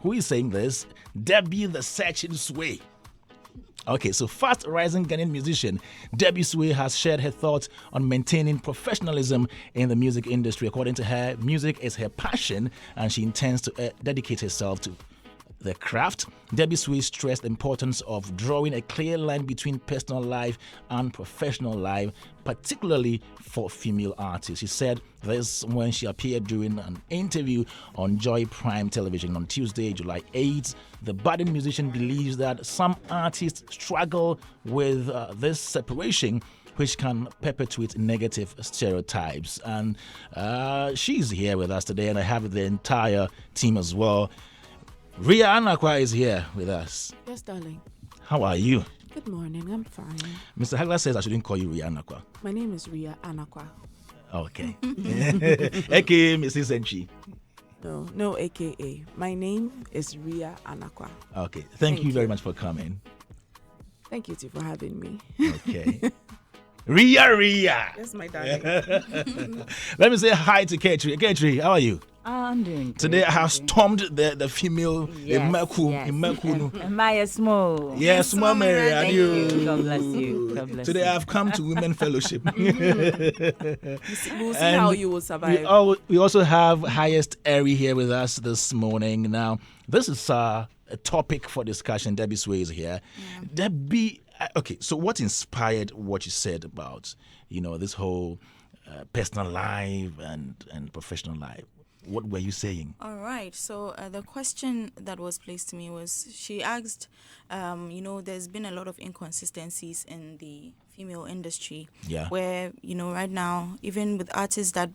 Who is saying this? Debby the Sway. Okay, so fast rising Ghanaian musician Debby Sway has shared her thoughts on maintaining professionalism in the music industry. According to her, music is her passion and she intends to dedicate herself to the craft. Debby Sway stressed the importance of drawing a clear line between personal life and professional life, particularly for female artists. She said this when she appeared during an interview on Joy Prime Television on Tuesday, July 8th. The budding musician believes that some artists struggle with this separation, which can perpetuate negative stereotypes. And she's here with us today, and I have the entire team as well. Ria Anakwa is here with us. Yes, darling. How are you? Good morning. I'm fine. Mr. Hagler says I shouldn't call you Ria Anakwa. My name is Ria Anakwa. Okay. AKA Mrs. Enchi. No, AKA. My name is Ria Anakwa. Okay. Thank you very much for coming. Thank you too for having me. Okay. Ria. Yes, my darling. Let me say hi to Ketri. Ketri, how are you? I'm doing good. Today I have stormed the female Imeku. Maya Small. Yes, Mama. Thank you. God bless you. God bless Today you. I've come to Women Fellowship. We'll see how you will survive. We also have Highest Airy here with us this morning. Now, this is a topic for discussion. Debby Sway is here. Yeah. Debby, okay, so what inspired what you said about, this whole personal life and professional life? What were you saying? All right. So the question that was placed to me was, she asked, there's been a lot of inconsistencies in the female industry. Yeah. Where, right now, even with artists that,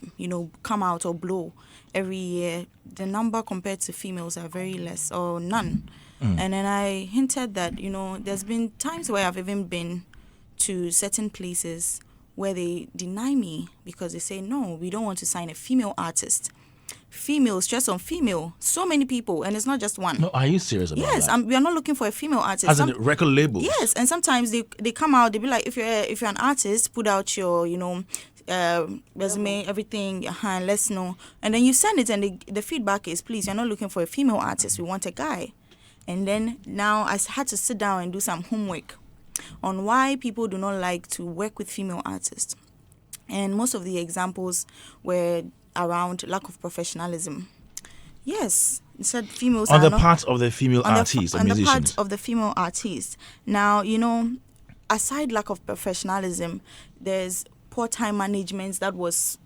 come out or blow every year, the number compared to females are very less or none. And then I hinted that, there's been times where I've even been to certain places where they deny me because they say, no, we don't want to sign a female artist. Female, stress on female, so many people, and it's not just one. No, are you serious about that? Yes, we are not looking for a female artist. As in record labels? Yes, and sometimes they come out, they be like, if you're an artist, put out your, resume, everything, let's know. And then you send it, and the feedback is, please, you're not looking for a female artist, we want a guy. And then now I had to sit down and do some homework on why people do not like to work with female artists. And most of the examples were around lack of professionalism. Yes, it said females on are the not, part of the female artists and musicians. On the part of the female artists. Now, aside lack of professionalism, there's poor time management that was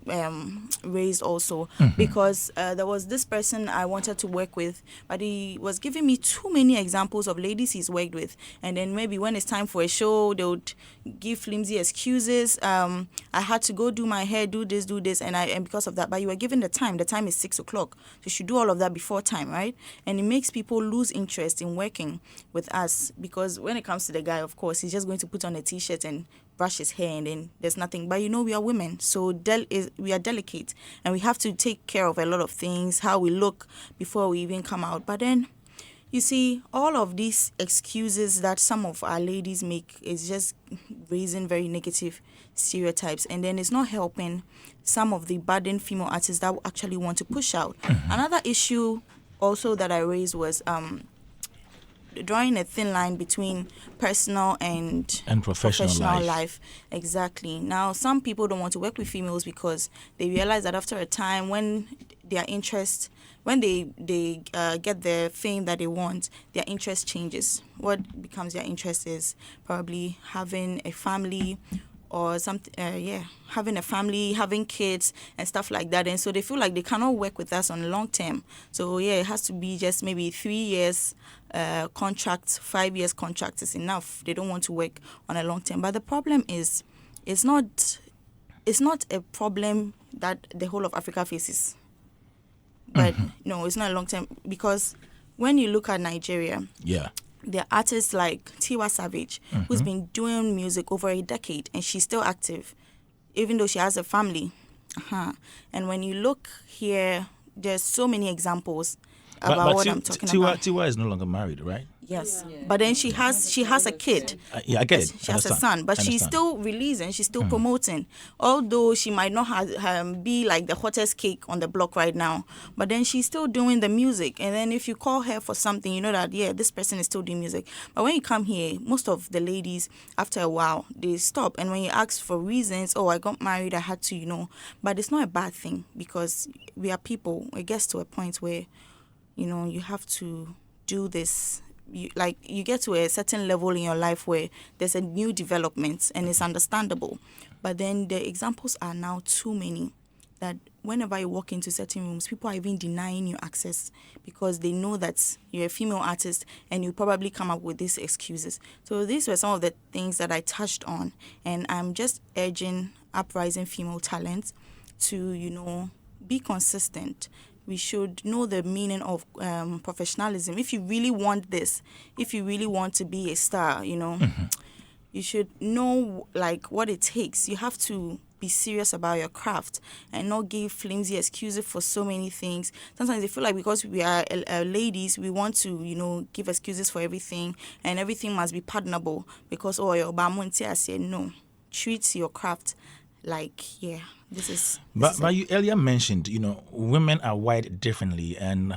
raised also, because there was this person I wanted to work with, but he was giving me too many examples of ladies he's worked with, and then maybe when it's time for a show, they would give flimsy excuses. I had to go do my hair, do this, and because of that, but you were given the time is 6 o'clock, so you should do all of that before time, right? And it makes people lose interest in working with us, because when it comes to the guy, of course, he's just going to put on a t-shirt and brush his hair, and then there's nothing. But we are women, so we are delicate, and we have to take care of a lot of things, how we look before we even come out. But then, you see, all of these excuses that some of our ladies make is just raising very negative stereotypes, and then it's not helping some of the budding female artists that actually want to push out. Another issue also that I raised was drawing a thin line between personal and professional life. Exactly. Now, some people don't want to work with females because they realize that after a time, when they get the fame that they want, their interest changes. What becomes their interest is probably having a family or something, having a family, having kids and stuff like that. And so they feel like they cannot work with us on the long term. So it has to be just maybe 3 years contract, 5 years contract is enough. They don't want to work on a long term. But the problem is, it's not a problem that the whole of Africa faces. But no, it's not a long term, because when you look at Nigeria, there are artists like Tiwa Savage, who's been doing music over a decade, and she's still active, even though she has a family. And when you look here, there's so many examples. about what I'm talking about. Tiwa is no longer married, right? Yes, but then she has a kid. Yeah, I get it. She has a son, but she's still releasing. She's still promoting. Although she might not be like the hottest cake on the block right now, but then she's still doing the music. And then if you call her for something, you know that this person is still doing music. But when you come here, most of the ladies, after a while, they stop. And when you ask for reasons, I got married, I had to, But it's not a bad thing because we are people. It gets to a point where, you have to do this. You get to a certain level in your life where there's a new development and it's understandable. But then the examples are now too many that whenever you walk into certain rooms, people are even denying you access because they know that you're a female artist and you probably come up with these excuses. So these were some of the things that I touched on. And I'm just urging uprising female talent to, be consistent. We should know the meaning of professionalism. If you really want this, if you really want to be a star, you should know what it takes. You have to be serious about your craft and not give flimsy excuses for so many things. Sometimes they feel like because we are ladies, we want to, give excuses for everything and everything must be pardonable because, you're Bamunti. I said, no, treat your craft this is. But you earlier mentioned, women are wired differently, and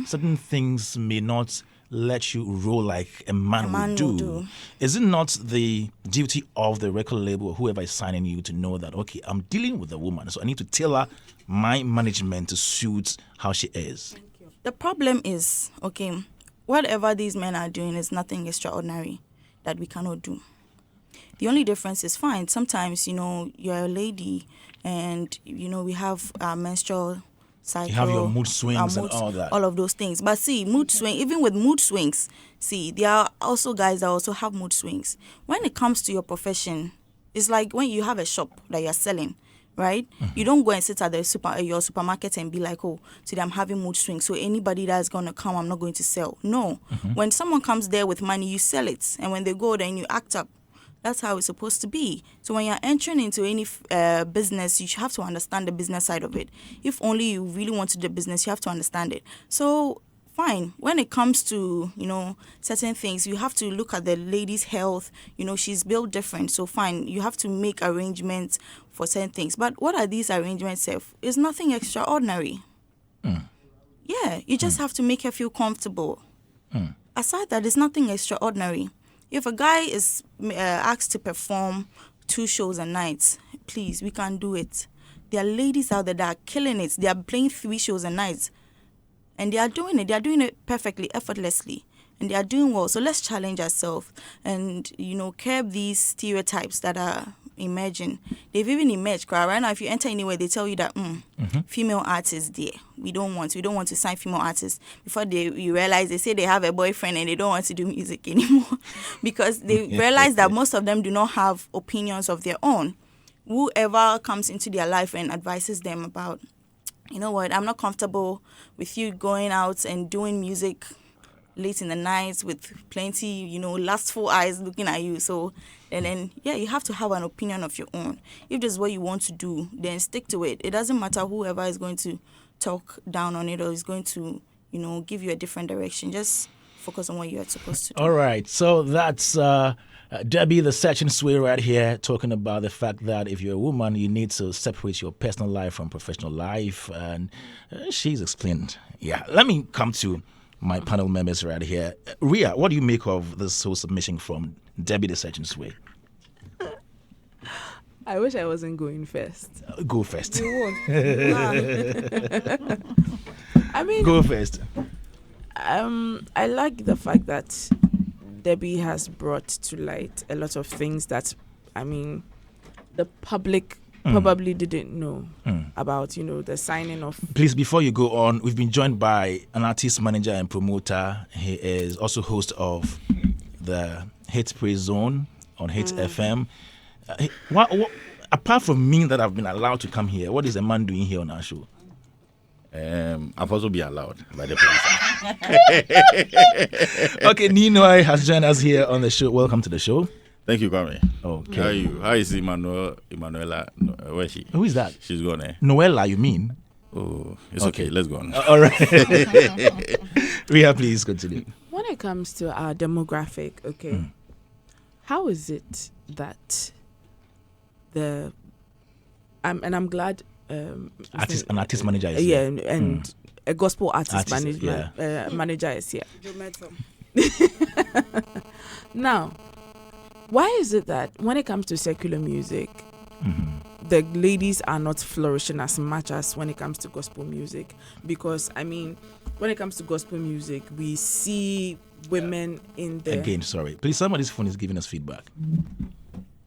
certain things may not let you roll like a man would do. Is it not the duty of the record label or whoever is signing you to know that, okay, I'm dealing with a woman, so I need to tailor my management to suit how she is? The problem is, whatever these men are doing is nothing extraordinary that we cannot do. The only difference is fine. Sometimes, you're a lady and, we have our menstrual cycle. You have your mood swings and all that. All of those things. But see, even with mood swings, there are also guys that also have mood swings. When it comes to your profession, it's like when you have a shop that you're selling, right? Mm-hmm. You don't go and sit at your supermarket and be like, today I'm having mood swings, so anybody that's going to come, I'm not going to sell. No. Mm-hmm. When someone comes there with money, you sell it. And when they go there and you act up, that's how it's supposed to be. So when you're entering into any business, you have to understand the business side of it. If only you really want to do business, you have to understand it. So fine. When it comes to, certain things, you have to look at the lady's health. She's built different. So fine, you have to make arrangements for certain things. But what are these arrangements? It's nothing extraordinary. Mm. Yeah, you just have to make her feel comfortable. Mm. Aside that, it's nothing extraordinary. If a guy is asked to perform 2 shows a night, please, we can do it. There are ladies out there that are killing it. They are playing 3 shows a night. And they are doing it. They are doing it perfectly, effortlessly. And they are doing well. So let's challenge ourselves and, curb these stereotypes that are emerging. They've even emerged. Right now, if you enter anywhere, they tell you that female artists there. We don't want to sign female artists. Before you realize, they say they have a boyfriend and they don't want to do music anymore because they realize that most of them do not have opinions of their own. Whoever comes into their life and advises them about, you know what, I'm not comfortable with you going out and doing music late in the night with plenty, lustful eyes looking at you. So, and then, you have to have an opinion of your own. If this is what you want to do, then stick to it. It doesn't matter whoever is going to talk down on it or is going to, give you a different direction. Just focus on what you are supposed to do. All right. So that's Debby the Sway right here talking about the fact that if you're a woman, you need to separate your personal life from professional life. And she's explained. Yeah. Let me come to my panel members right here. Ria, what do you make of this whole submission from Debby the Sway? I wish I wasn't going first. Go first. You won't. I mean, go first. I like the fact that Debby has brought to light a lot of things that, the public probably didn't know about, the signing of. Please, before you go on, we've been joined by an artist manager and promoter. He is also host of the Hitz Praise Zone on Hitz FM. What, apart from me that I've been allowed to come here, what is a man doing here on our show? I've also been allowed by the police. Okay, Ninoy has joined us here on the show. Welcome to the show. Thank you, Kwame. Okay. How are you? How is Emanuela? Where is she? Who is that? She's gone, Noella, you mean? Oh, it's okay. Let's go on. All right. Ria, please continue. When it comes to our demographic, okay, how is it that I'm glad An artist manager is yeah, here. and a gospel artist Artist, manager is here. Now, why is it that when it comes to secular music, the ladies are not flourishing as much as when it comes to gospel music? Because, I mean, when it comes to gospel music, we see women in the... Again, sorry. Please, somebody's phone is giving us feedback.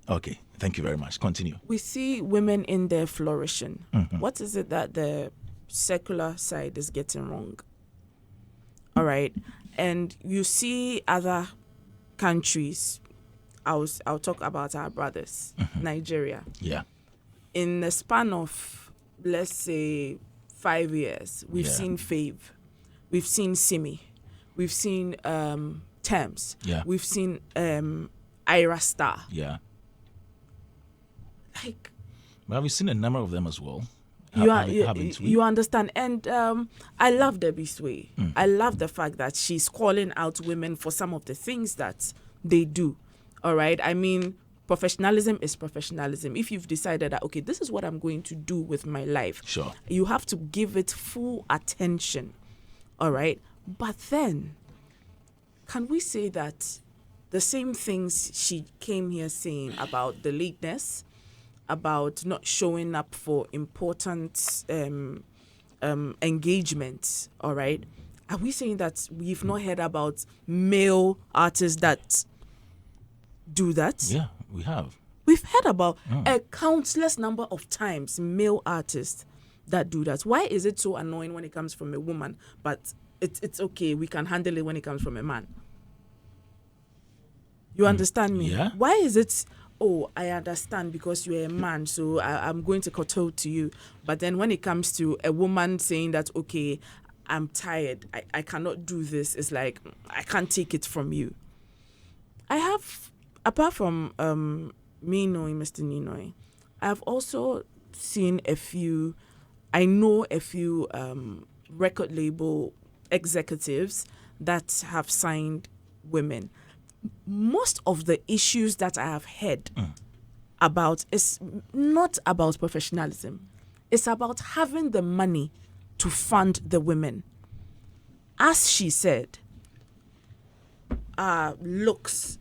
Okay, thank you very much. Continue. We see women in there flourishing. What is it that the secular side is getting wrong? All right. And you see other countries, I'll talk about our brothers, Nigeria. Yeah. In the span of, let's say, 5 years, we've seen Fave, we've seen Simi, we've seen Thames, we've seen Ira Star. Yeah. Like, Well, we've seen a number of them as well. You understand. And I love Debby Sway. I love the fact that she's calling out women for some of the things that they do. All right. I mean, professionalism is professionalism. If you've decided that, okay, this is what I'm going to do with my life, sure, you have to give it full attention. All right. But then, can we say that the same things she came here saying about the lateness, about not showing up for important engagements, all right? Are we saying that we've not heard about male artists that do that? Yeah, we have. We've heard about a countless number of times male artists that do that. Why is it so annoying when it comes from a woman, but it's okay, we can handle it when it comes from a man? You understand me? Yeah. Why is it, oh, I understand because you're a man, so I'm going to kowtow to you. But then when it comes to a woman saying that, okay, I'm tired, I cannot do this, it's like, I can't take it from you. I have, apart from me knowing Mr. Ninoy, I've also seen I know a few record label executives that have signed women. Most of the issues that I have heard about is not about professionalism. It's about having the money to fund the women. As she said, looks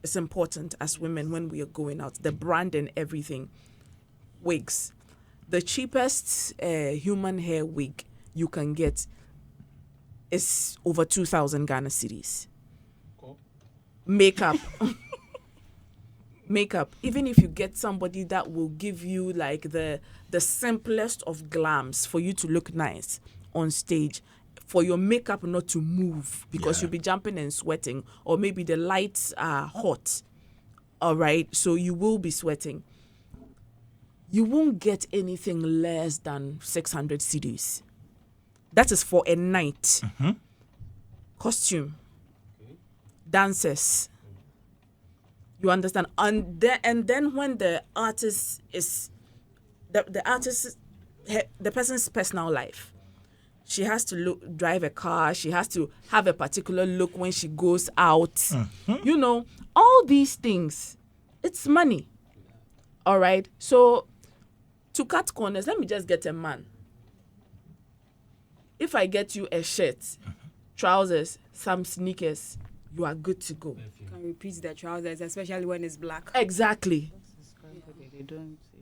is important as women when we are going out. The brand and everything. Wigs. The cheapest human hair wig you can get is over 2,000 Ghana cedis. Makeup. Even if you get somebody that will give you like the simplest of glams for you to look nice on stage, for your makeup not to move because you'll be jumping and sweating, or maybe the lights are hot, all right, so you will be sweating. You won't get anything less than 600 cedis. That is for a night. Costume. Dancers. You understand? And then when the artist is the artist, the person's personal life, she has to drive a car, she has to have a particular look when she goes out. You know, all these things, it's money. All right? So to cut corners, let me just get a man. If I get you a shirt, trousers, some sneakers, you are good to go. You can repeat the trousers, especially when it's black. Exactly.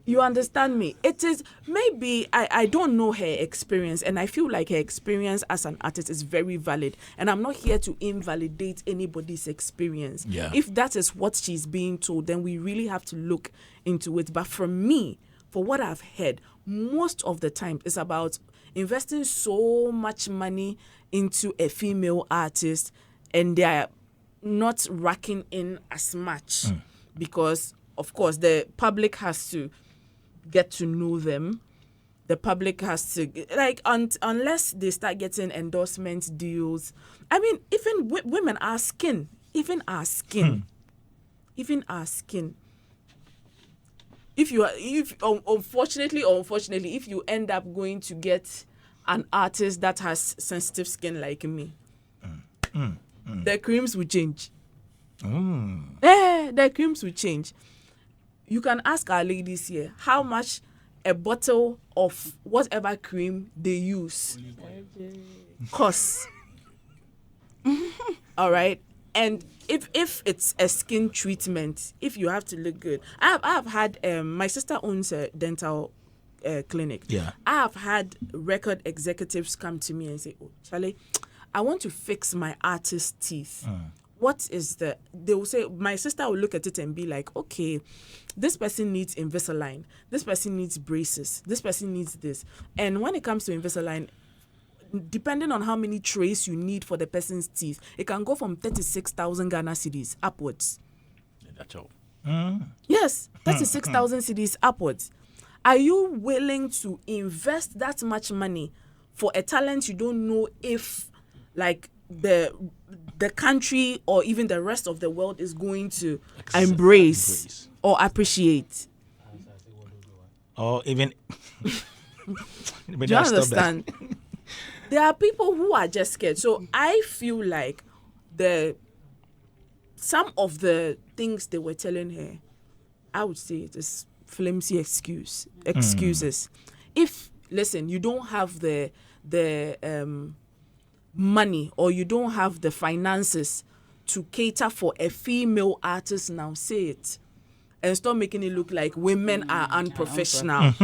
You understand me? It is, maybe, I don't know her experience, and I feel like her experience as an artist is very valid. And I'm not here to invalidate anybody's experience. Yeah. If that is what she's being told, then we really have to look into it. But for me, for what I've heard, most of the time it's about investing so much money into a female artist, and they are not racking in as much because, of course, the public has to get to know them. The public has to, like, unless they start getting endorsement deals. I mean, even women, our skin, even our skin. unfortunately or unfortunately, if you end up going to get an artist that has sensitive skin like me, the creams will change. The creams will change. You can ask our ladies here how much a bottle of whatever cream they use costs. All right. And if it's a skin treatment, if you have to look good, I have had my sister owns a dental clinic. Yeah. I have had record executives come to me and say, "Oh, Charlie, I want to fix my artist's teeth." What is they will say, my sister will look at it and be like, okay, this person needs Invisalign, this person needs braces, this person needs this. And when it comes to Invisalign, depending on how many trays you need for the person's teeth, it can go from 36,000 Ghana cedis upwards. That's all. Yes, 36,000 cedis upwards. Are you willing to invest that much money for a talent you don't know if, like, the country or even the rest of the world is going to embrace or appreciate? Or even... Do you understand? There are people who are just scared. So I feel like some of the things they were telling her, I would say it is flimsy excuses. If, listen, you don't have the money or you don't have the finances to cater for a female artist, now say it and stop making it look like women are unprofessional.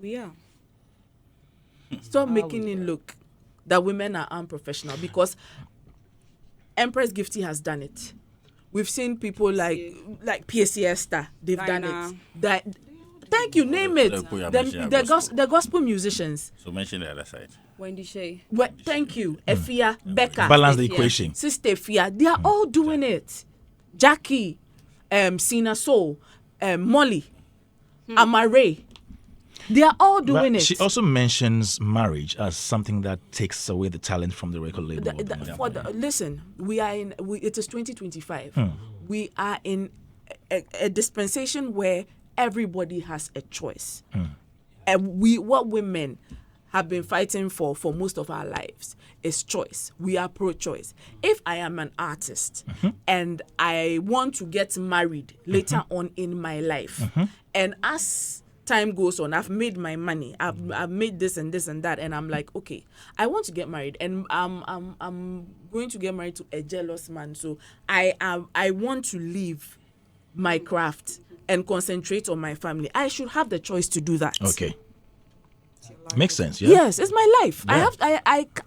We are. Stop making it look that women are unprofessional, because Empress Gifty has done it. We've seen people like PSC Esther, they've done it. Thank you, name it. The gospel musicians. So mention the other side. Wendy Shay. Well, thank you. Efia, Becca. Balance the equation. Sister Efia, they are all doing it. Jackie, Sina Soul, Molly, Amare. They are all doing it. She also mentions marriage as something that takes away the talent from the record label. Listen, it is 2025. We are in a dispensation where everybody has a choice. And what women have been fighting for most of our lives is choice. We are pro-choice. If I am an artist and I want to get married later on in my life, and as time goes on, I've made my money, I've made this and this and that, and I'm like, okay, I want to get married, and I'm going to get married to a jealous man, so I want to leave my craft and concentrate on my family. I should have the choice to do that. Okay. Makes sense, yeah? Yes, it's my life. Yeah.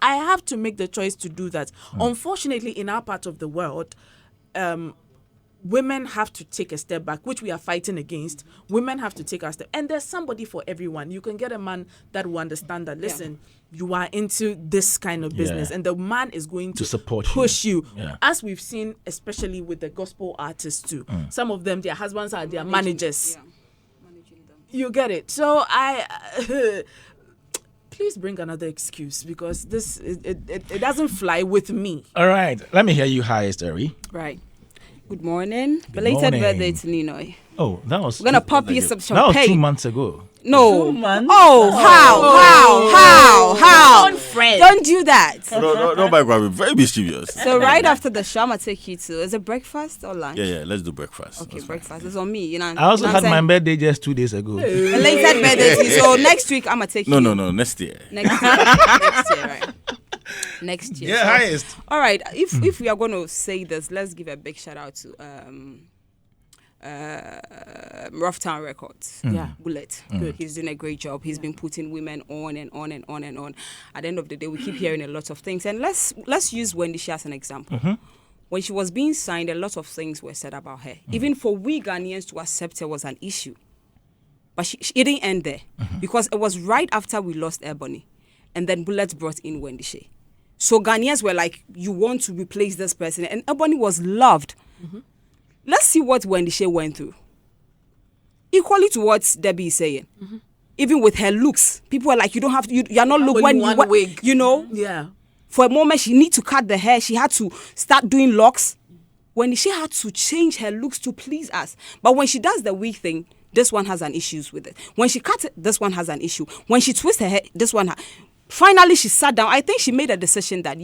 I have to make the choice to do that. Unfortunately, in our part of the world, women have to take a step back, which we are fighting against. Women have to take a step. And there's somebody for everyone. You can get a man that will understand that, listen, you are into this kind of business. And the man is going to support push you. Yeah. As we've seen, especially with the gospel artists too. Some of them, their husbands are their managers. Managing them. You get it. So please bring another excuse, because this it doesn't fly with me. All right. Let me hear you highest, Eri. Right. Good morning. Good Belated morning. birthday to Ninoy. Oh, that was... We're going to pop you some That was 2 champagne. months ago. No. 2 months? Oh, how? Friend. Don't do that. No, my God, we're very mischievous. So right after the show, I'm going to take you to, is it breakfast or lunch? Yeah, let's do breakfast. Okay, That's breakfast. It's on me, you know. I also you know had what my I'm birthday just 2 days ago. saying? Belated birthday to you. So next week, I'm going to take saying. you. No, next year. Next year. Next year, right. Next year. Yeah, So- highest. All right. If we are going to say this, let's give a big shout out to Rough Town Records. Yeah. Bullet. Good. He's doing a great job. He's been putting women on and on and on and on. At the end of the day, we keep hearing a lot of things. And let's use Wendy Shea as an example. When she was being signed, a lot of things were said about her. Even for we Ghanaians to accept her was an issue. But she didn't end there, because it was right after we lost Ebony, and then Bullet brought in Wendy Shea. So Ghanaians were like, you want to replace this person, and Ebony was loved. Let's see what Wendy Shea went through. Equally to what Debbie is saying. Even with her looks, people are like, you don't have to, you're not look when you wig. you know. Yeah. For a moment, she need to cut the hair. She had to start doing locks. Wendy Shea had to change her looks to please us. But when she does the wig thing, this one has an issue with it. When she cut it, this one has an issue. When she twists her hair, this one. Finally, she sat down. I think she made a decision that,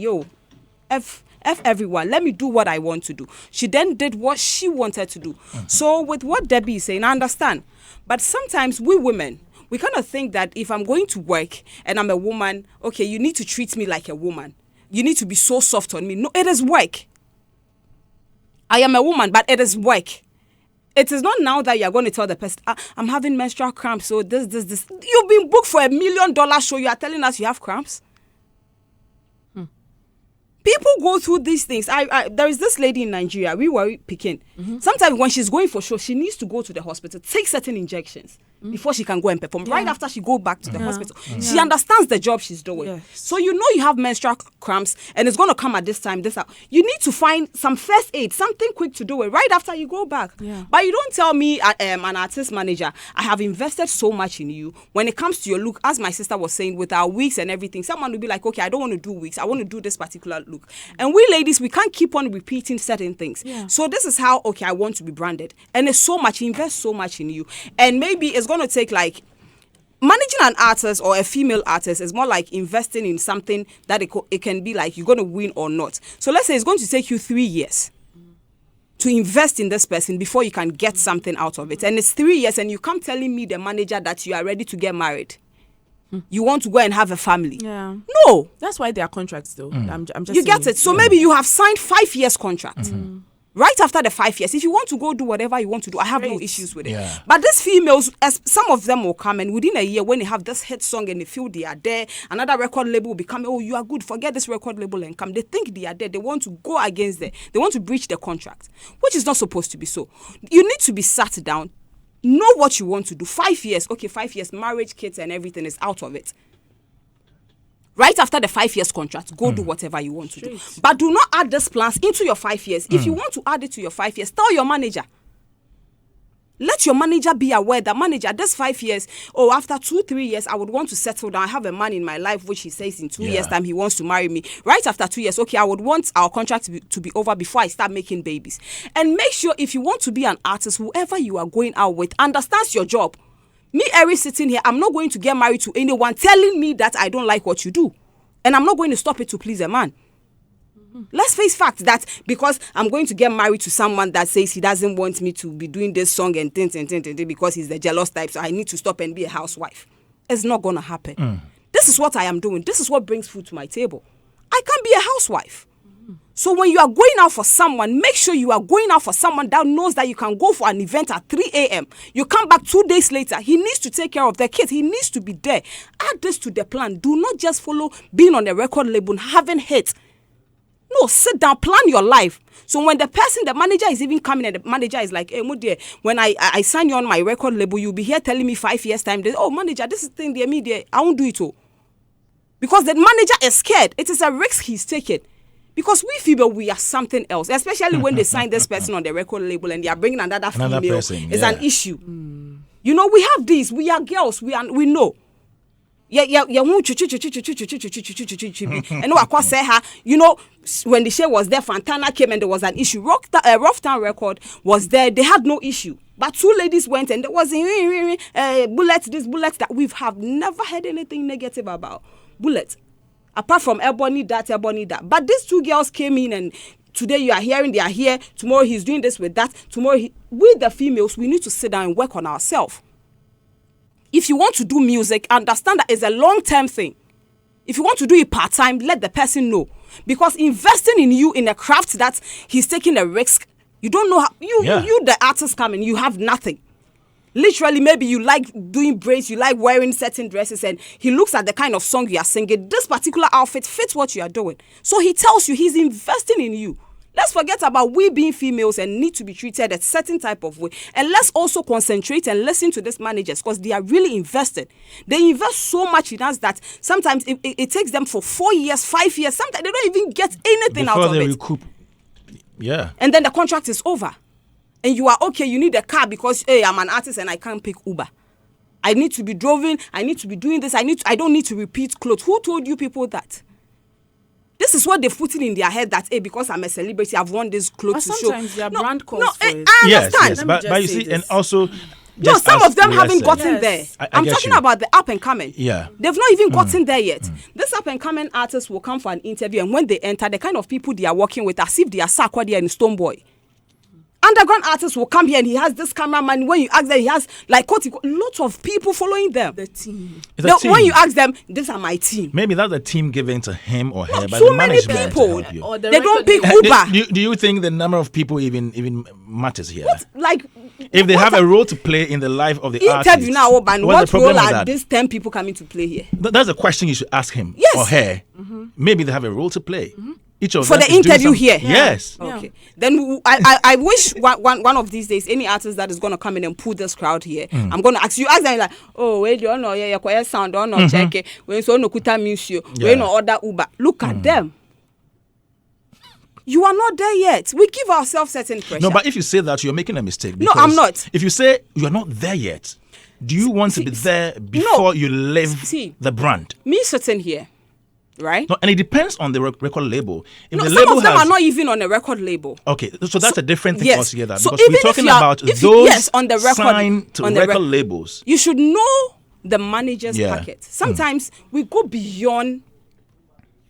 F everyone, let me do what I want to do. She then did what she wanted to do. So with what Debbie is saying, I understand. But sometimes we women, we kind of think that if I'm going to work and I'm a woman, okay, you need to treat me like a woman. You need to be so soft on me. No, it is work. I am a woman, but it is work. It is not now that you're going to tell the person, I'm having menstrual cramps, so this. You've been booked for $1 million show. You are telling us you have cramps? People go through these things. There is this lady in Nigeria, we were picking. Sometimes when she's going for show, she needs to go to the hospital, take certain injections before she can go and perform. Right after she go back to the hospital. She understands the job she's doing. Yes. So you know you have menstrual cramps and it's going to come at this time, this hour. You need to find some first aid, something quick to do it right after you go back. Yeah. But you don't tell me, an artist manager, I have invested so much in you. When it comes to your look, as my sister was saying, with our wigs and everything, someone will be like, okay, I don't want to do wigs. I want to do this particular look. And we ladies, we can't keep on repeating certain things. Yeah. So this is how, okay, I want to be branded. And it's so much, invest so much in you. And maybe it's going to take like, managing an artist or a female artist is more like investing in something that it can be like you're going to win or not. So let's say it's going to take you 3 years to invest in this person before you can get something out of it. And it's 3 years and you come telling me, the manager, that you are ready to get married. You want to go and have a family. Yeah. No. That's why there are contracts, though. I'm just You get saying. it. So maybe you have signed 5 years contract. Right after the 5 years, if you want to go do whatever you want to do, I have no Great. issues with it. Yeah. But these females, as some of them will come, and within a year, when they have this hit song and they feel they are there, another record label will be coming, oh, you are good, forget this record label and come. They think they are there. They want to go against them. They want to breach the contract, which is not supposed to be so. You need to be sat down, know what you want to do. 5 years, okay, 5 years, marriage, kids, and everything is out of it. Right after the 5 years contract, go do whatever you want to do. But do not add these plans into your 5 years. If you want to add it to your 5 years, tell your manager. Let your manager be aware that, manager, this 5 years, after 2-3 years, I would want to settle down. I have a man in my life, which he says in 2 years' time he wants to marry me. Right after 2 years, okay, I would want our contract to be over before I start making babies. And make sure if you want to be an artist, whoever you are going out with understands your job. Me, Eri, sitting here, I'm not going to get married to anyone telling me that I don't like what you do. And I'm not going to stop it to please a man. Let's face fact that because I'm going to get married to someone that says he doesn't want me to be doing this song and things because he's the jealous type, so I need to stop and be a housewife. It's not going to happen. This is what I am doing. This is what brings food to my table. I can't be a housewife. So when you are going out for someone, make sure you are going out for someone that knows that you can go for an event at 3 a.m. You come back 2 days later. He needs to take care of the kids. He needs to be there. Add this to the plan. Do not just follow being on the record label, having hits. No, sit down, plan your life. So when the manager is even coming and the manager is like, hey, Mudia, when I sign you on my record label, you'll be here telling me 5 years time. Manager, this is the thing, I won't do it all. Because the manager is scared. It is a risk he's taking. Because we female, we are something else, especially when they sign this person on the record label and they are bringing another female. Person, it's an issue. You know, we have these. We are girls. We know. And you know, when the show was there, Fantana came and there was an issue. Rough Town Record was there. They had no issue. But 2 ladies went and there was bullets, this, bullets that. We have never heard anything negative about bullets. Apart from Ebony that. But these 2 girls came in and today you are hearing they are here. Tomorrow he's doing this with that. We the females, we need to sit down and work on ourselves. If you want to do music, understand that it's a long-term thing. If you want to do it part-time, let the person know. Because investing in you in a craft that he's taking a risk, you don't know how, you the artist come and you have nothing. Literally, maybe you like doing braids, you like wearing certain dresses, and he looks at the kind of song you are singing. This particular outfit fits what you are doing. So he tells you he's investing in you. Let's forget about we being females and need to be treated a certain type of way. And let's also concentrate and listen to these managers because they are really invested. They invest so much in us that sometimes it takes them for 4 years, 5 years. Sometimes they don't even get anything before out of they it. Recoup. Yeah. And then the contract is over. And you are okay, you need a car because, hey, I'm an artist and I can't pick Uber. I need to be driving, I need to be doing this, I don't need to repeat clothes. Who told you people that? This is what they're putting in their head that, hey, because I'm a celebrity, I've worn this clothes to show. Sometimes their brand calls for it. I understand. Yes. But you see, and also, No, Just some as of them Leah haven't said. gotten Yes. there. I I'm get talking you. about the up and coming. Yeah. They've not even gotten there yet. This up and coming artists will come for an interview, and when they enter, the kind of people they are working with, as if they are Sarkodie and Stoneboy. Underground artists will come here and he has this cameraman. When you ask them, he has like lots of people following them. The team. It's a team. When you ask them, these are my team. Maybe that's the team given to him or her, but so the many management people. to help you. Or the They don't record pick label. Uber. Do you think the number of people even matters here? Like If they have a role to play in the life of the artist, interview now, man, what's the what role problem with are that? these 10 people coming to play here? That's a question you should ask him Yes. or her. Maybe they have a role to play. Each of For them the is doing interview here? Yes. Okay. Then I wish one of these days any artist that is going to come in and pull this crowd here, I'm going to ask them like, oh, wait, you know, yeah, quiet sound, don't know, check it. When so no kuta musio, when no order Uber. Look at them. You are not there yet. We give ourselves certain pressure. No, but if you say that, you're making a mistake. No, I'm because not. If you say you're not there yet, do you want to be there before you live the brand? Me sitting here, right? No, and it depends on the record label. If No, the some label of them has, are not even on a record label. Okay, so that's a different thing yes. altogether. So Because we're even if talking you are- about if those you- yes, on the record- signed to on the record rec- labels. You should know the manager's Yeah. packet. Sometimes we go beyond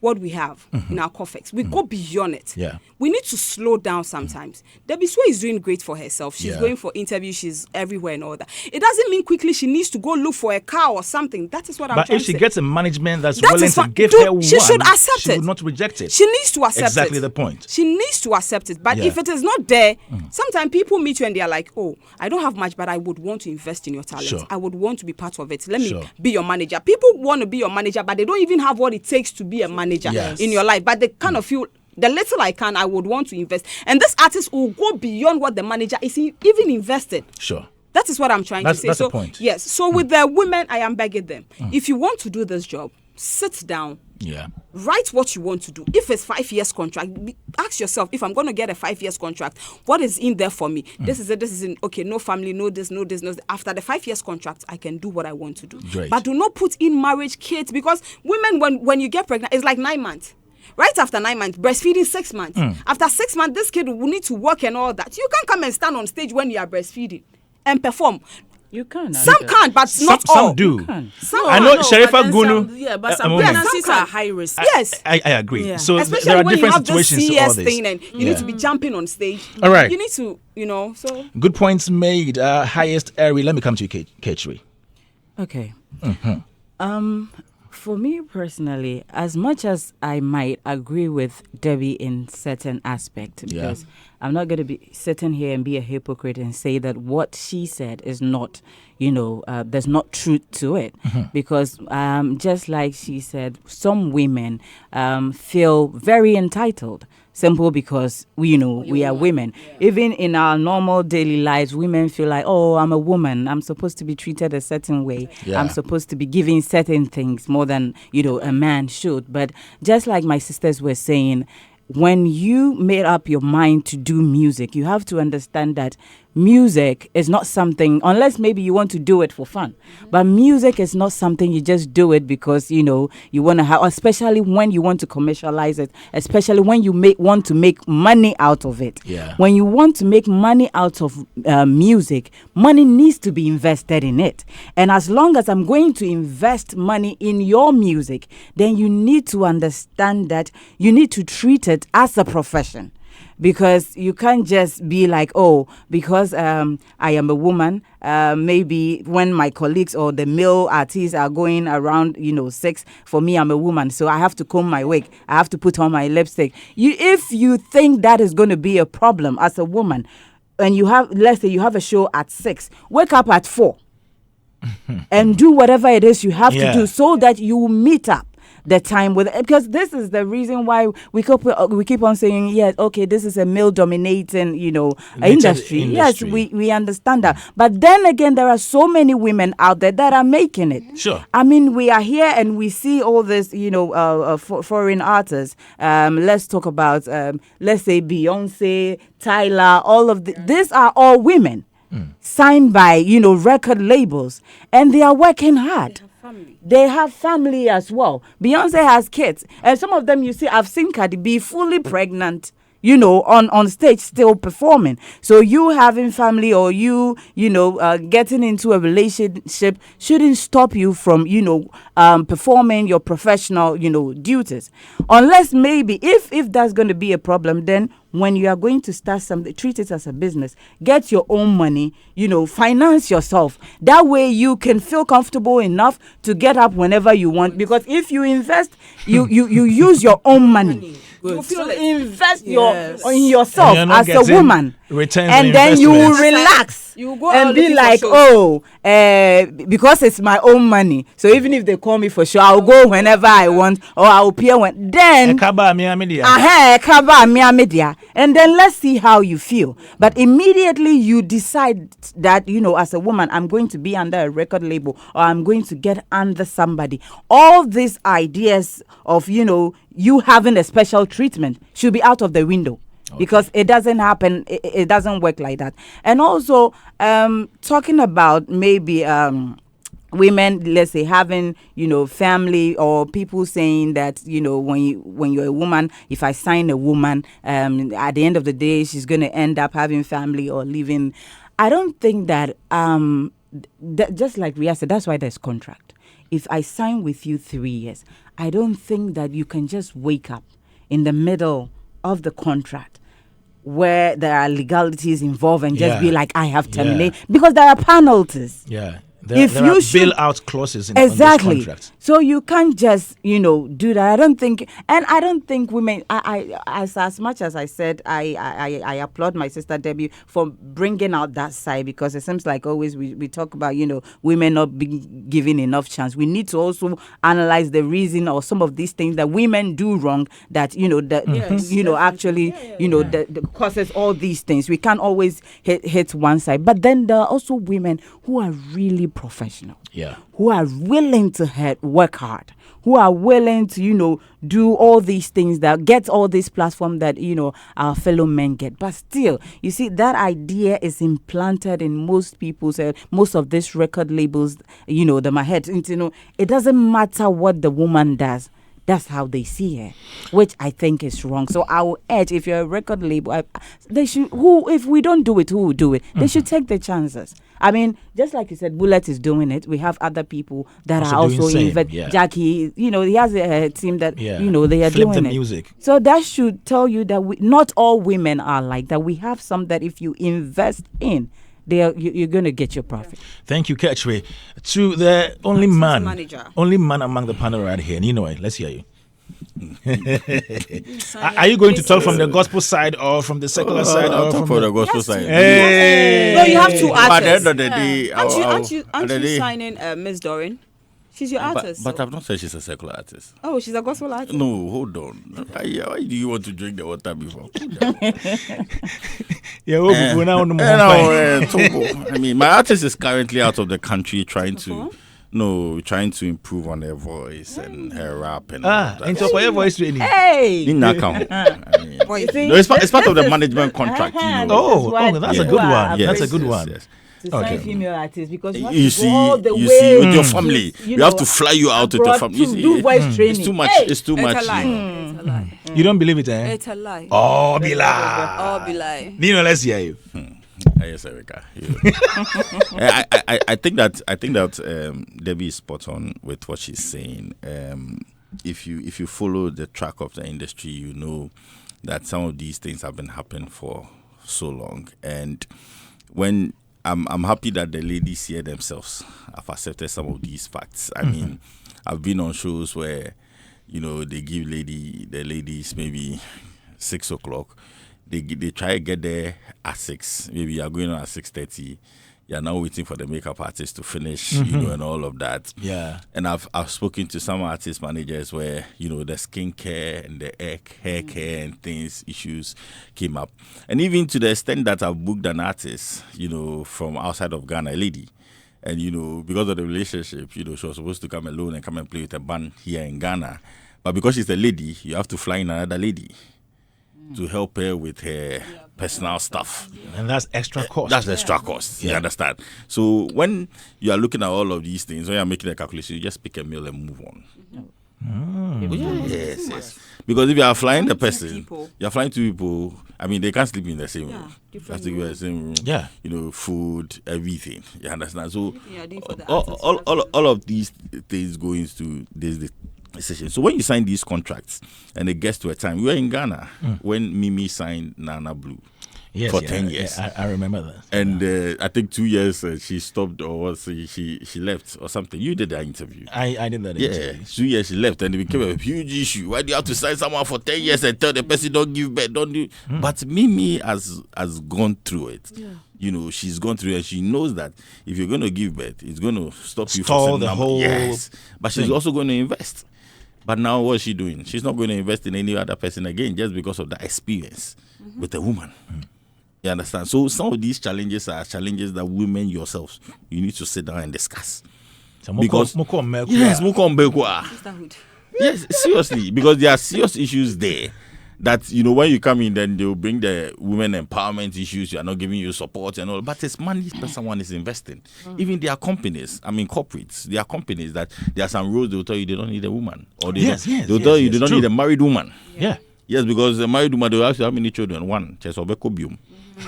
what we have in our coffers. We go beyond it. Yeah. We need to slow down sometimes. Debby Sway is doing great for herself. She's Yeah. going for interviews. She's everywhere and all that. It doesn't mean quickly she needs to go look for a car or something. That is what I'm But trying if to she say. gets a management that's That willing is to fine. give Dude, her one, she should accept she it. would not reject it. She needs to accept Exactly it. the point. She needs to accept it. But Yeah. if it is not there, sometimes people meet you and they are like, oh, I don't have much, but I would want to invest in your talent. Sure. I would want to be part of it. Let Sure. me be your manager. People want to be your manager, but they don't even have what it takes to be a manager Yes. in your life. But they kind of feel the little I can, I would want to invest. And this artist will go beyond what the manager is even invested. Sure. That is what I'm trying That's- to say. that's so the point. yes. So with the women, I am begging them. If you want to do this job, sit down. Yeah. Write what you want to do. If it's 5 years contract, ask yourself, if I'm going to get a 5 years contract, what is in there for me? This is it. This is in, okay, no family, no this, no this, no this. After the 5 years contract, I can do what I want to do. Great. But do not put in marriage, kids, because women, when you get pregnant, it's like 9 months. Right after 9 months, breastfeeding 6 months. After 6 months, this kid will need to work and all that. You can't come and stand on stage when you are breastfeeding and perform. You can. Some can't, but not all. Some do. Can. Some I can't. know but Sharifa then Gunu. some- Yeah, but some woman. pregnancies Some are can't. high risk. Yes. I agree. Yeah. So Especially there are when you different have this situations to CS all this. thing and you need to be jumping on stage. All right. You need to, so. Good points made. Highest Ari. Let me come to you, Ketri. Okay. For me personally, as much as I might agree with Debbie in certain aspect, because I'm not going to be sitting here and be a hypocrite and say that what she said is not, there's not truth to it. Because just like she said, some women feel very entitled. Simple because we are women. Even in our normal daily lives, women feel like, oh, I'm a woman. I'm supposed to be treated a certain way. Yeah. I'm supposed to be given certain things more than, a man should. But just like my sisters were saying, when you made up your mind to do music, you have to understand that music is not something, unless maybe you want to do it for fun. But music is not something you just do it because, you want to have, especially when you want to commercialize it, especially when you want to make money out of it. Yeah. When you want to make money out of music, money needs to be invested in it. And as long as I'm going to invest money in your music, then you need to understand that you need to treat it as a profession. Because you can't just be like, oh, because I am a woman, maybe when my colleagues or the male artists are going around, 6, for me, I'm a woman, so I have to comb my wig, I have to put on my lipstick. If you think that is going to be a problem as a woman, and let's say you have a show at 6, wake up at 4 and do whatever it is you have to do so that you meet up the time with, because this is the reason why we keep on saying, yes, okay, this is a male dominating industry. Yes, we understand that, but then again, there are so many women out there that are making it. Sure. I mean, we are here and we see all this foreign artists. Let's talk about let's say Beyonce, Tyler, all of these are all women signed by record labels, and they are working hard. They have family as well. Beyonce has kids. And some of them, I've seen Cardi B fully pregnant, on stage still performing. So you having family or getting into a relationship shouldn't stop you from, performing your professional, duties. Unless maybe if that's going to be a problem, then when you are going to start something, treat it as a business. Get your own money, finance yourself. That way you can feel comfortable enough to get up whenever you want. Because if you invest, you use your own money. You feel invest in yourself as a woman, and then you will relax and be like, because it's my own money. So even if they call me for sure, I'll go whenever I want, or I'll appear when. Then and then let's see how you feel. But immediately you decide that as a woman, I'm going to be under a record label, or I'm going to get under somebody. All these ideas of you having a special treatment should be out of the window. Okay. Because it doesn't happen. It doesn't work like that. And also, talking about maybe women, let's say, having family, or people saying that when you're a woman, if I sign a woman, at the end of the day she's going to end up having family or living. I don't think that. Just like Ria said, that's why there's contract. If I sign with you 3 years, I don't think that you can just wake up in the middle of the contract where there are legalities involved and just be like, I have terminated, because there are penalties. Yeah. There are bailout clauses in this contract. So you can't just, do that. I don't think women, I as much as I said, I applaud my sister Debbie for bringing out that side, because it seems like always we talk about, women not being given enough chance. We need to also analyze the reason or some of these things that women do wrong that, that causes all these things. We can't always hit one side. But then there are also women who are really professional, who are willing to work hard, who are willing to do all these things, that get all this platform that our fellow men get. But still, you see, that idea is implanted in most people's most of these record labels, my head, it doesn't matter what the woman does. That's how they see her, which I think is wrong. So I will urge, if you're a record label, they should. If we don't do it, who will do it? They should take the chances. I mean, just like you said, Bullet is doing it. We have other people that are also Jackie, he has a team that they are doing the music. So that should tell you that not all women are like that. We have some that if you invest in, you're going to get your profit. Thank you, Ketchway. To the only man among the panel right here. Let's hear you. Are you going to talk from the gospel side or from the secular side? I'll talk from the gospel side. Hey. No, you have two artists. At the end of the day, aren't you signing Miss Dorin? She's your artist. But I've not said she's a secular artist. Oh, she's a gospel artist? No, hold on. Why do you want to drink the water before? I mean, my artist is currently out of the country trying to improve on her voice and her rap and all that. And so for your voice training. Hey! It's part of the management contract. That's a good one. Yes, That's a good one. Yes. To sign female artists, because you have you to go all the way with your family. You have to fly you out with your family. To do voice training. It's too much. It's too much. It's a lie. You don't believe it, eh? It's a lie. Oh, be lie. Nino, let's hear you. Yes, Erica. I think that Debbie is spot on with what she's saying. If you follow the track of the industry, you know that some of these things have been happening for so long. And when I'm happy that the ladies here themselves have accepted some of these facts. I mean, I've been on shows where, they give the ladies maybe 6 o'clock. They try to get there at 6. Maybe you're going on at 6:30. You're now waiting for the makeup artist to finish, and all of that. Yeah. And I've spoken to some artist managers where, the skincare and the hair care and things, issues came up. And even to the extent that I've booked an artist, from outside of Ghana, a lady. And, because of the relationship, she was supposed to come alone and come and play with a band here in Ghana. But because she's a lady, you have to fly in another lady to help her with her personal stuff. And that's extra cost. That's extra cost. You understand? So when you are looking at all of these things, when you're making a calculation, you just pick a meal and move on. Yes. Because if you are flying the person, people. you are flying 2 people. I mean, they can't sleep in the same Yeah, room. You different have to go in the same room. Yeah. You know, food, everything. You understand? So Yeah, doing for the all of these things go into this decision. So when you sign these contracts, and it gets to a time, we were in Ghana when Mimi signed Nana Blue. Yes, For yeah, 10 yeah, years. I remember that. And I think 2 years she stopped, or was she left or something. You did that interview. I did that. Yeah, interview. 2 years she left, and it became a huge issue. Why do you have to sign someone for 10 years and tell the person don't give birth, don't do? But Mimi has gone through it. Yeah. You know, she's gone through it, and she knows that if you're going to give birth, it's going to stop you Stall from the whole but she's thing. also going to invest. But now what's she doing? She's not going to invest in any other person again just because of that experience with a woman. You understand? So some of these challenges are challenges that women yourselves, you need to sit down and discuss. So Because- Yes, sisterhood. yes, seriously, because there are serious issues there that, you know, when you come in, then they'll bring the women empowerment issues. You are not giving you support and all, but it's money that someone is investing. Even there are companies, I mean corporates, there are companies that there are some rules they'll tell you they don't need a woman, or they'll tell you they don't need a married woman. Yeah. Yes, because the married woman, they'll ask you how many children. One. You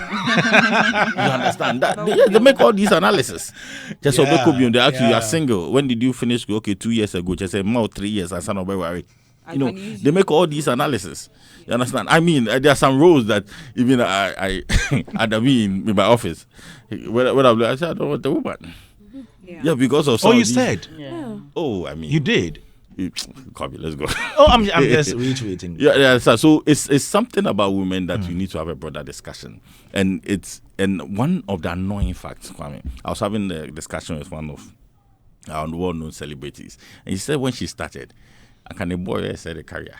understand that? They make all these analysis. Just they ask you, you are single. When did you finish? Okay, 2 years ago. Just say, 3 years. I said, no, worry. You know, they make all these analysis. You understand? I mean, there are some roles that even I had me in my office. When I said, I don't want the woman. Yeah, because of some Oh, you of these- said Oh, I mean, you did. Copy, let's go. Oh, I'm just retweeting. Yeah, so it's something about women that you need to have a broader discussion, and one of the annoying facts, Kwame. I was having a discussion with one of our well-known celebrities, and he said when she started, the boy said a career.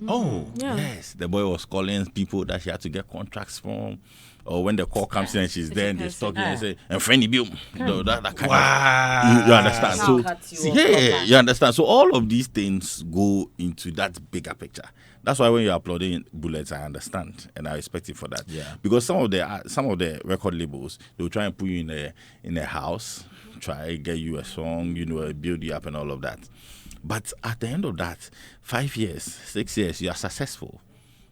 Oh, Yes, the boy was calling people that she had to get contracts from, or when the call comes in and she's there and they're talking and say, and friendly bill, that kind of. You understand? So you understand. So all of these things go into that bigger picture. That's why when you're uploading bullets, I understand and I respect you for that. Yeah. Because some of the record labels, they'll try and put you in a house, try and get you a song, build you up and all of that. But at the end of that, 5 years, 6 years, you are successful.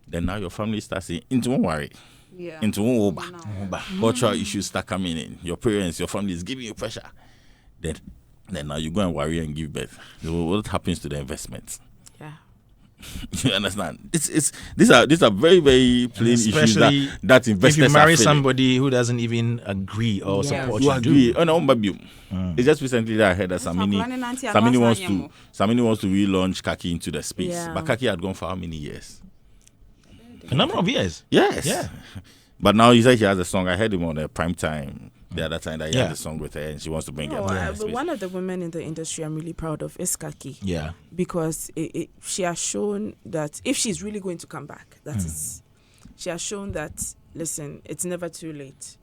Then now your family starts saying, into one worry, into one over. Cultural issues start coming in. Your parents, your family is giving you pressure. Then now you go and worry and give birth. So what happens to the investments? Yeah. You understand? These are very, very plain issues especially that investors if you marry are feeling. somebody who doesn't even agree or support You you, agree? Oh, no, it's just recently that I heard that Samini wants to relaunch Kaki into the space. Yeah. But Kaki had gone for how many years? A number of years. Yes. Yeah. But now he said he has a song. I heard him on a prime time the other time that he has a song with her and she wants to bring her back. But one of the women in the industry I'm really proud of is Kaki. Yeah. Because she has shown that if she's really going to come back, she has shown that, listen, it's never too late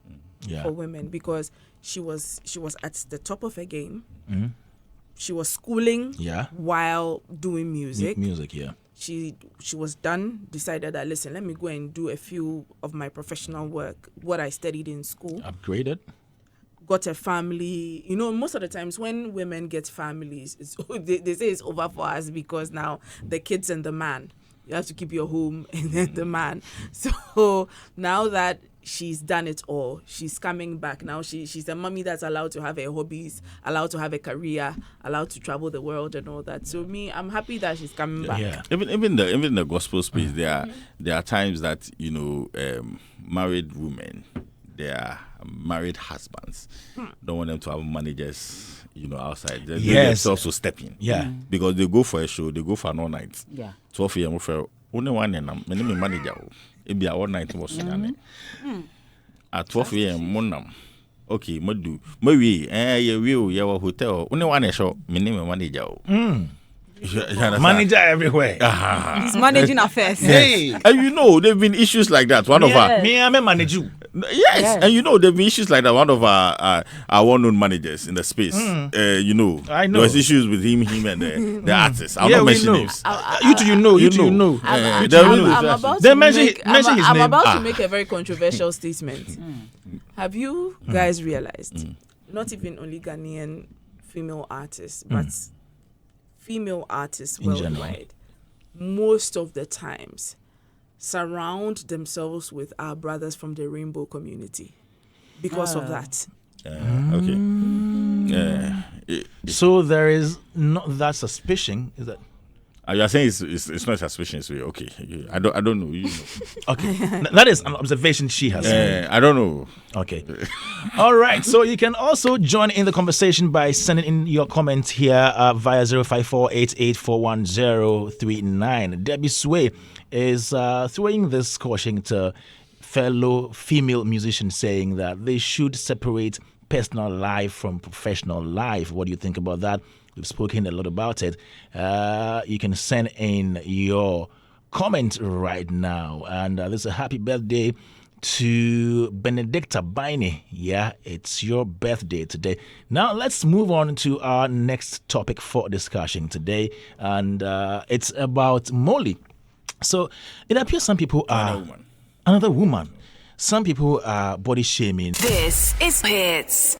Yeah. for women, because she was at the top of her game. She was schooling while doing music. Music, yeah. She was done, decided that, listen, let me go and do a few of my professional work, what I studied in school. Upgraded. Got a family. Most of the times when women get families, they say it's over for us because now the kids and the man. You have to keep your home and then the man. So now that she's done it all, she's coming back. Now she's a mommy that's allowed to have her hobbies, allowed to have a career, allowed to travel the world and all that. So I'm happy that she's coming back. Yeah. Even the gospel space, there are times that married women, their married husbands don't want them to have managers, outside. They also step in. Yeah. Because they go for a show, they go for an all night. Yeah. 12 a.m. for only one and my name is manager. It be all night was at 12 a.m. Monam. Okay, Madu. Maybe you hotel. Only one show, my name is manager. Manager everywhere. He's managing affairs. Hey. And there've been issues like that. One of our Me, I'm a manager. yes, and there've been issues like that. One of our well-known managers in the space. I know. There was issues with him and the artists. I'll not mention names. You know. I'm about Then to mention make, his I'm name. about to make a very controversial statement. Have you guys realized, not even only Ghanaian female artists, but female artists In general. worldwide, most of the times, surround themselves with our brothers from the rainbow community because of that. Okay. So there is not that suspicion. Is that You are saying it's not suspicious. Okay. I don't know. You know. okay? That is an observation she has. I don't know. Okay. All right. So you can also join in the conversation by sending in your comments here via 054-8841-039. Debby Sway is throwing this caution to fellow female musicians, saying that they should separate personal life from professional life. What do you think about that? We've spoken a lot about it. You can send in your comment right now. And this is a happy birthday to Benedicta Baine. Yeah, it's your birthday today. Now let's move on to our next topic for discussion today. And it's about Molly. So it appears some people are... Another woman. Some people are body shaming. This is Hitz.